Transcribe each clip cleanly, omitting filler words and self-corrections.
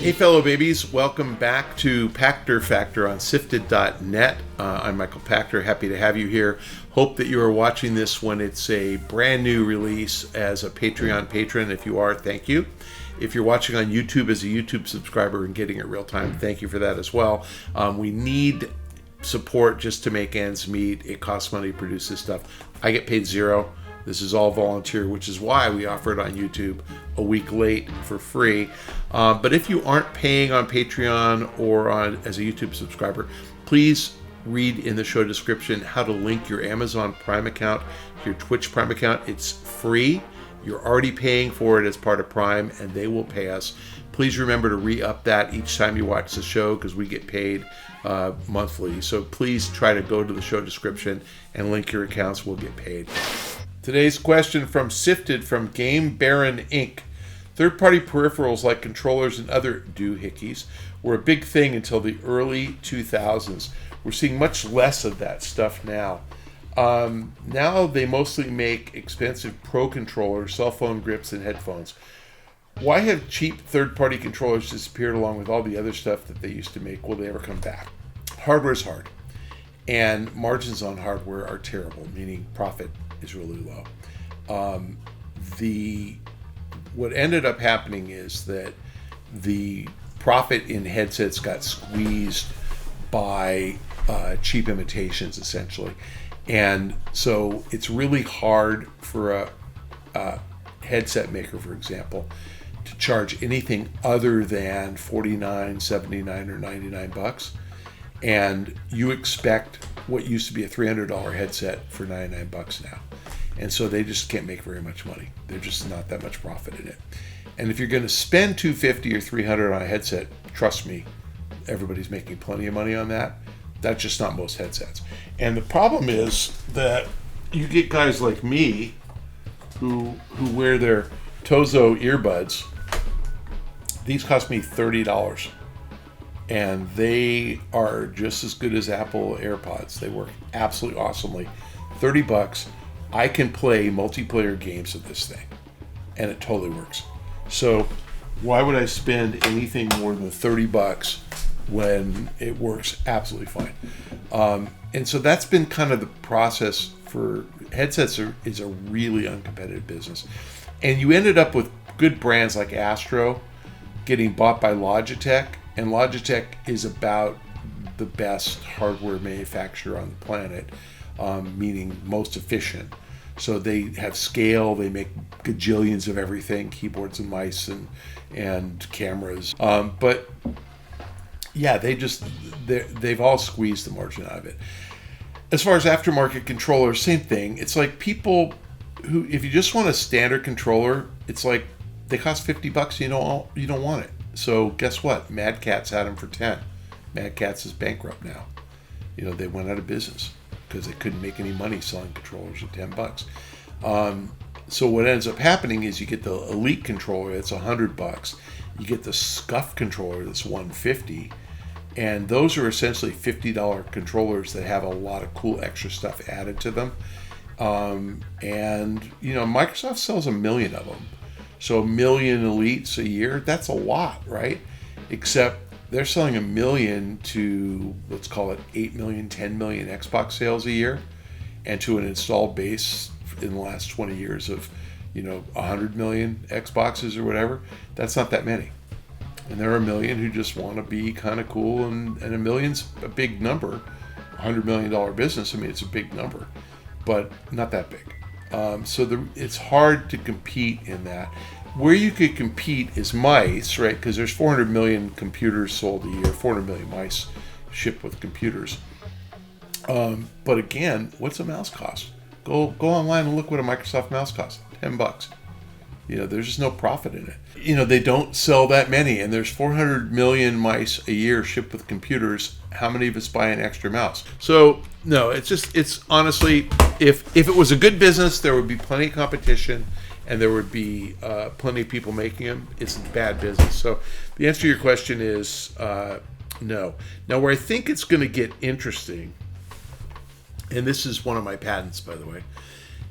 Hey fellow babies, welcome back to Pachter Factor on SIFTD.net. I'm Michael Pachter, happy to have you here. Hope that you are watching this when it's a brand new release as a Patreon patron. If you are, thank you. If you're watching on YouTube as a YouTube subscriber and getting it real time, thank you for that as well. We need support just to make ends meet. It costs money to produce this stuff. I get paid zero. This is all volunteer, which is why we offer it on YouTube a week late for free. But if you aren't paying on Patreon or as a YouTube subscriber, please read in the show description how to link your Amazon Prime account to your Twitch Prime account. It's free. You're already paying for it as part of Prime, and they will pay us. Please remember to re-up that each time you watch the show because we get paid monthly. So please try to go to the show description and link your accounts. We'll get paid. Today's question from SIFTD from Game Baron Inc. Third-party peripherals like controllers and other doohickeys were a big thing until the early 2000s. We're seeing much less of that stuff now. Now they mostly make expensive pro controllers, cell phone grips, and headphones. Why have cheap third-party controllers disappeared along with all the other stuff that they used to make? Will they ever come back? Hardware's hard, and margins on hardware are terrible, meaning profit is really low. What ended up happening is that the profit in headsets got squeezed by cheap imitations, essentially. And so it's really hard for a headset maker, for example, to charge anything other than $49, $79, or $99. And you expect what used to be a $300 headset for $99 now. And so they just can't make very much money. There's just not that much profit in it. And if you're going to spend $250 or $300 on a headset, trust me, everybody's making plenty of money on that. That's just not most headsets. And the problem is that you get guys like me who wear their Tozo earbuds. These cost me $30. And they are just as good as Apple AirPods. They work absolutely awesomely. $30. I can play multiplayer games with this thing, and it totally works. So why would I spend anything more than $30 when it works absolutely fine? And so that's been kind of the process for headsets. Is a really uncompetitive business. And you ended up with good brands like Astro getting bought by Logitech, and Logitech is about the best hardware manufacturer on the planet, meaning most efficient. So they have scale, they make gajillions of everything, keyboards and mice and cameras. But yeah, they've all squeezed the margin out of it. As far as aftermarket controllers, same thing. It's like people who, if you just want a standard controller, it's like they cost $50, you don't want it. So guess what? Mad Catz had them for $10. Mad Catz is bankrupt now. They went out of business because they couldn't make any money selling controllers at $10. So what ends up happening is you get the Elite controller that's $100. You get the Scuff controller that's $150, and those are essentially $50 controllers that have a lot of cool extra stuff added to them. And Microsoft sells 1 million of them, so 1 million Elites a year. That's a lot, right? Except they're selling 1 million to, let's call it 8 million, 10 million Xbox sales a year, and to an installed base in the last 20 years of, 100 million Xboxes or whatever. That's not that many. And there are 1 million who just want to be kind of cool, and 1 million's a big number. $100 million business, it's a big number, but not that big. It's hard to compete in that. Where you could compete is mice, right? Because there's 400 million computers sold a year, 400 million mice shipped with computers. But again, what's a mouse cost? Go online and look what a Microsoft mouse costs. $10. There's just no profit in it. They don't sell that many, and there's 400 million mice a year shipped with computers. How many of us buy an extra mouse? So no, it's honestly, if it was a good business, there would be plenty of competition, and there would be plenty of people making them. It's a bad business. So the answer to your question is no. Now, where I think it's going to get interesting, and this is one of my patents, by the way,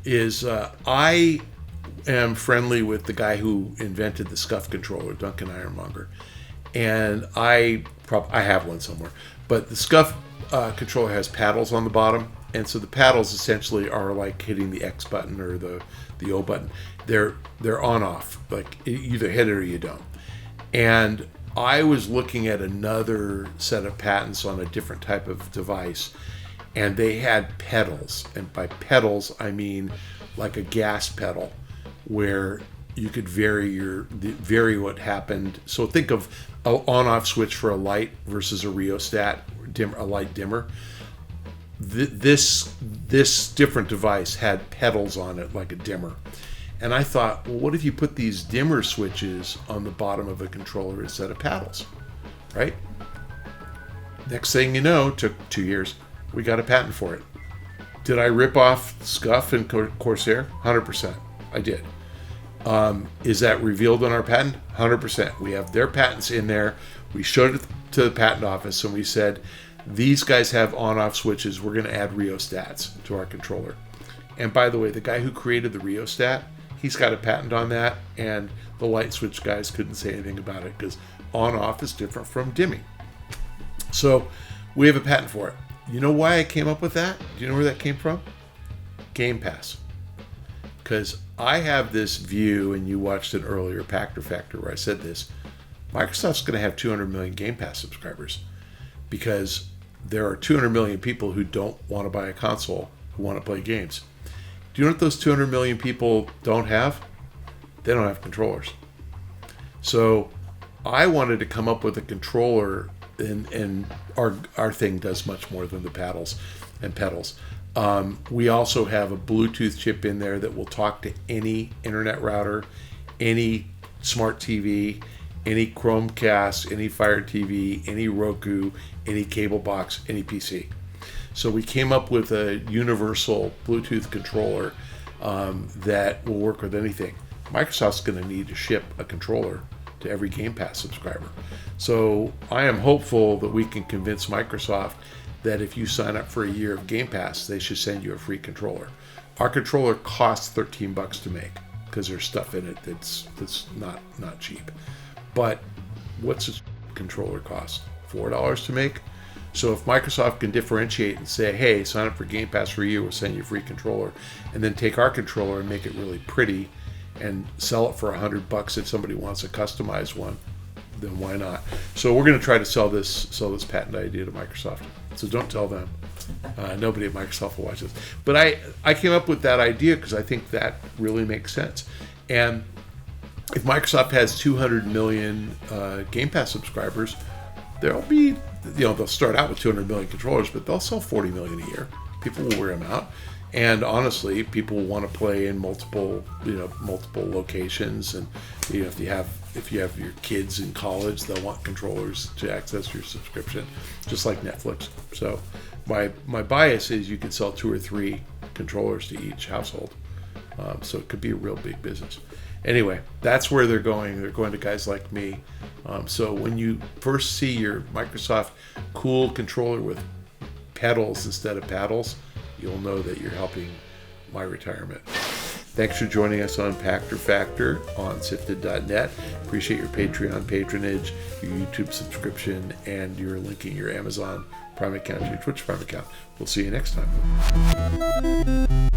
is I am friendly with the guy who invented the Scuff controller, Duncan Ironmonger. And I have one somewhere, but the Scuff controller has paddles on the bottom, and so the paddles essentially are like hitting the X button or the O button. They're on off, like you either hit it or you don't. And I was looking at another set of patents on a different type of device, and they had pedals, and by pedals I mean like a gas pedal, where you could vary what happened. So think of an on-off switch for a light versus a rheostat, a light dimmer. This different device had pedals on it like a dimmer. And I thought, well, what if you put these dimmer switches on the bottom of a controller instead of paddles, right? Next thing you know, took 2 years, we got a patent for it. Did I rip off Scuff and Corsair? 100%. I did. Is that revealed in our patent? 100%. We have their patents in there. We showed it to the patent office and we said, these guys have on-off switches. We're going to add rheostats to our controller. And by the way, the guy who created the rheostat, he's got a patent on that, and the light switch guys couldn't say anything about it because on-off is different from dimming. So we have a patent for it. You know why I came up with that? Do you know where that came from? Game Pass. Because I have this view, and you watched an earlier Pachter Factor where I said this, Microsoft's going to have 200 million Game Pass subscribers because there are 200 million people who don't want to buy a console, who want to play games. Do you know what those 200 million people don't have? They don't have controllers. So I wanted to come up with a controller, and our thing does much more than the paddles and pedals. We also have a Bluetooth chip in there that will talk to any internet router, any smart TV, any Chromecast, any Fire TV, any Roku, any cable box, any PC. So we came up with a universal Bluetooth controller that will work with anything. Microsoft's going to need to ship a controller to every Game Pass subscriber. So I am hopeful that we can convince Microsoft that if you sign up for a year of Game Pass, they should send you a free controller. Our controller costs $13 to make because there's stuff in it that's not cheap. But what's a controller cost? $4 to make? So if Microsoft can differentiate and say, hey, sign up for Game Pass for a year, we'll send you a free controller, and then take our controller and make it really pretty and sell it for $100 if somebody wants a customized one, then why not? So we're going to try to sell this patent idea to Microsoft. So don't tell them. Nobody at Microsoft will watch this. But I came up with that idea because I think that really makes sense. And if Microsoft has 200 million Game Pass subscribers, there'll be, they'll start out with 200 million controllers, but they'll sell 40 million a year. People will wear them out. And honestly, people will want to play in multiple locations. And if you have your kids in college, they'll want controllers to access your subscription, just like Netflix. So my bias is you can sell 2 or 3 controllers to each household. So it could be a real big business. Anyway, that's where they're going. They're going to guys like me. So when you first see your Microsoft cool controller with pedals instead of paddles, you'll know that you're helping my retirement. Thanks for joining us on Pachter Factor on SIFTD.net. Appreciate your Patreon patronage, your YouTube subscription, and your linking your Amazon Prime account to your Twitch Prime account. We'll see you next time.